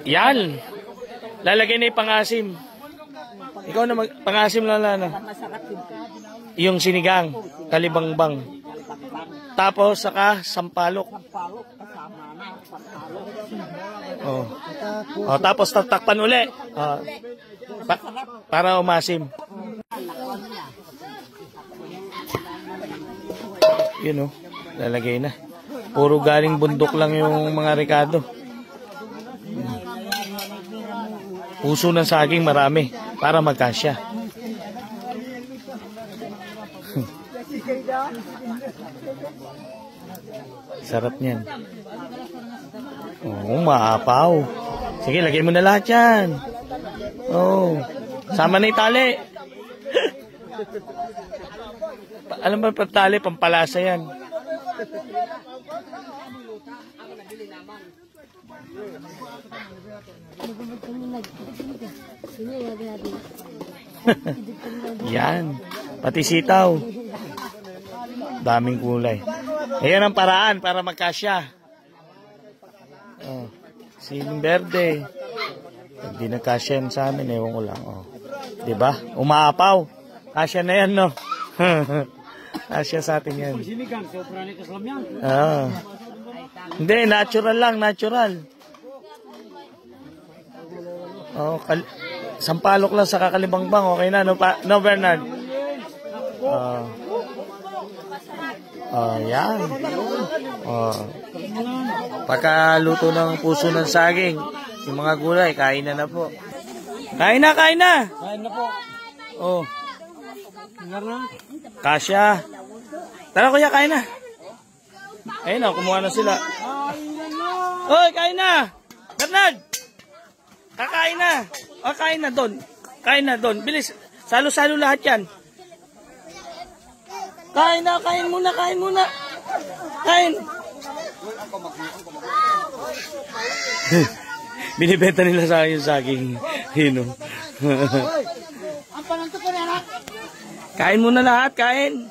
Yan. Lalagay na yung pangasim. Ikaw na pangasim na. Yung sinigang, kalibangbang. Tapos saka sampalok. Oh. Oh, tapos tatakpan uli. Oh. Para umasim. Yun oh, lalagay na. Puro galing bundok lang yung mga rekado. Puso ng saging marami para magkasya. Sarap niyan. Oh, maapaw. Sige, lagay mo na lahat yan. Oh, sama na yung tali. Alam ba pa tali, pampalasa yan. Yan. Pati sitaw. Daming kulay. Ayan ang paraan para magkasya. Oh, siling berde. Hindi na kasya yan sa amin. Ewan ko lang. Oh. Diba? Umaapaw. Kasya na yan, no? Kasya sa atin yan. Ah. Hindi, natural lang. Natural. Oh, sampalok lang sa kakalibangbang. Okay na, no, Bernard? Yan. Pagkaluto ng puso ng saging, yung mga gulay, kain na po. Kain na. Kain na po. Oh. Kasya. Tara kuya, kain na. Ayun na, kumuha na sila. Oy, kain na. Bernard. Kakain na. O, kain na doon. Kain na doon. Bilis. Salo-salo lahat yan. Kain na. Kain muna. Kain muna. Kain. Binibenta nila sa akin yung saging. Hino. Kain muna lahat. Kain.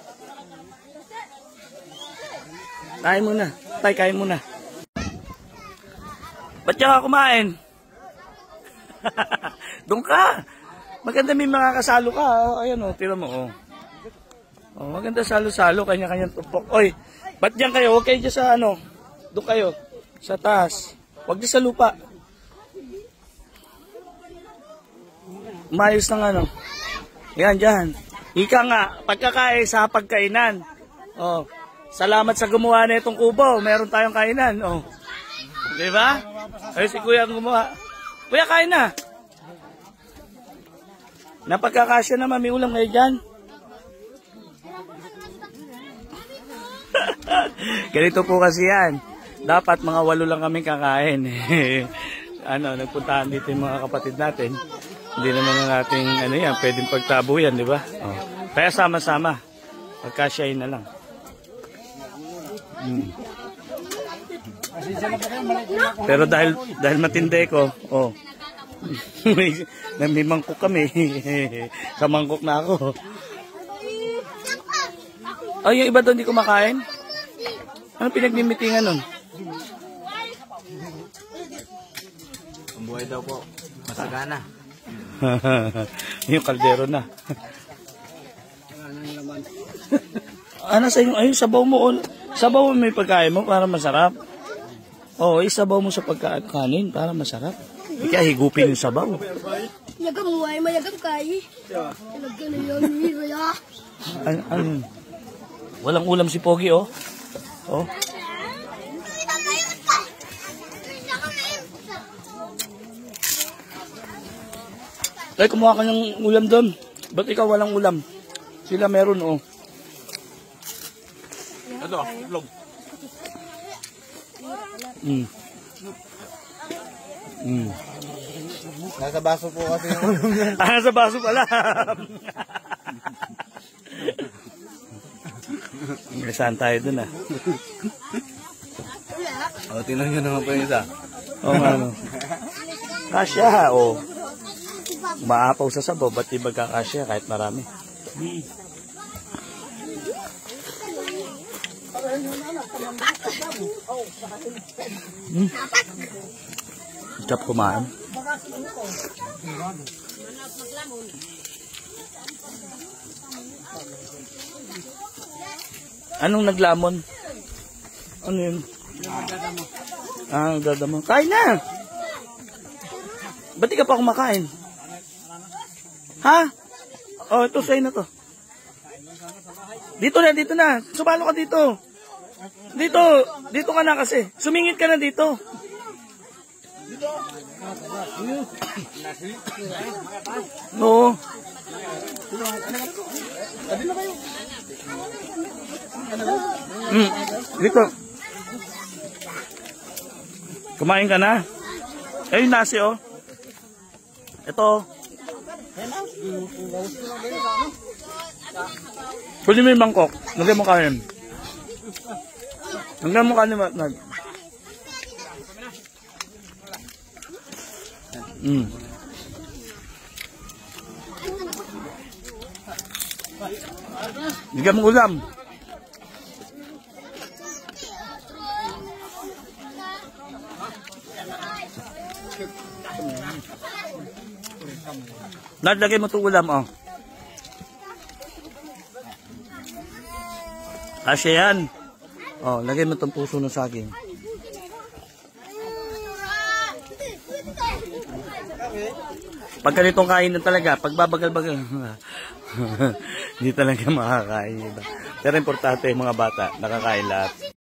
Kain muna. Tay, kain muna. Ba't ka kumain? Doon ka. Maganda may mga kasalo ka. Oh, ayan o, tira mo. Oh. Oh, maganda salo-salo. Kanya-kanyang tupok. Oy, ba't dyan kayo? Huwag kayo dyan sa ano. Doon kayo. Sa taas. Huwag dyan sa lupa. Umayos ng ano. Yan, dyan. Ika nga, pagkakain sa pagkainan. Oh, salamat sa gumawa na itong kubo. Meron tayong kainan. Oh. Diba? Ay, si Kuya ang gumawa. Kuya, kain na. Napagkakasya naman, may ulam kayo dyan. Ganito po kasi yan. Dapat mga 8 lang kami kakain. Nagpuntahan dito yung mga kapatid natin. Hindi naman ang ating, pwedeng pagtabo yan, di ba? Oh. Kaya sama-sama. Pagkasyahin na lang. Pero dahil matindi ko, oh. may mangkok kami. Sa mangkok na ako. Oh, yung iba doon hindi kumakain? Ano pinagmimitingan nun? Ang buhay daw po, masagana. Yung kaldero na. Ano sa inyo? Ayun, sabaw mo. Sabaw mo may pagkain mo para masarap. Oo, isabaw mo sa pagkain para masarap. Kaya higupin yung sabaw. Yagam mo ay mayagam kay. Lagyan na yun, hiraya. Ano? Walang ulam si Pogi, oh. Oh. Ay, kumuha ka ng ulam doon. Ba't ikaw walang ulam? Sila meron, oh. Ito, vlog. Nasa baso po kasi yung ulam yan. Nasa baso pala. Saan tayo dun, ah? O, tingnan nyo naman po yung isa. Oo, ano. Kasya, oh. Maapaw sa sabaw, ba't di magkakasya kahit marami? Chap kumain. Anong naglamon? Ano yun? Nagdadamo. Kain na! Ba't di ka pa kumakain? Ha? Oh, ito sa'yo na to. Dito na. Sumalo ka dito. Dito ka na kasi. Sumingit ka na dito. Oo. Dito. Kumain ka na? Ayun nasi oh. Ito. Pwede mo yung mangkok. Lagyan mo kanin. Lagyan mo kanin. Lagyan mo ulam. Lagay mo ito ulam, oh. Kasya yan. Oh, lagay mo itong puso ng saging. Pag ganitong kain na talaga, pag babagal-bagal, hindi talaga makakain. Pero importante yung mga bata, nakakain lahat.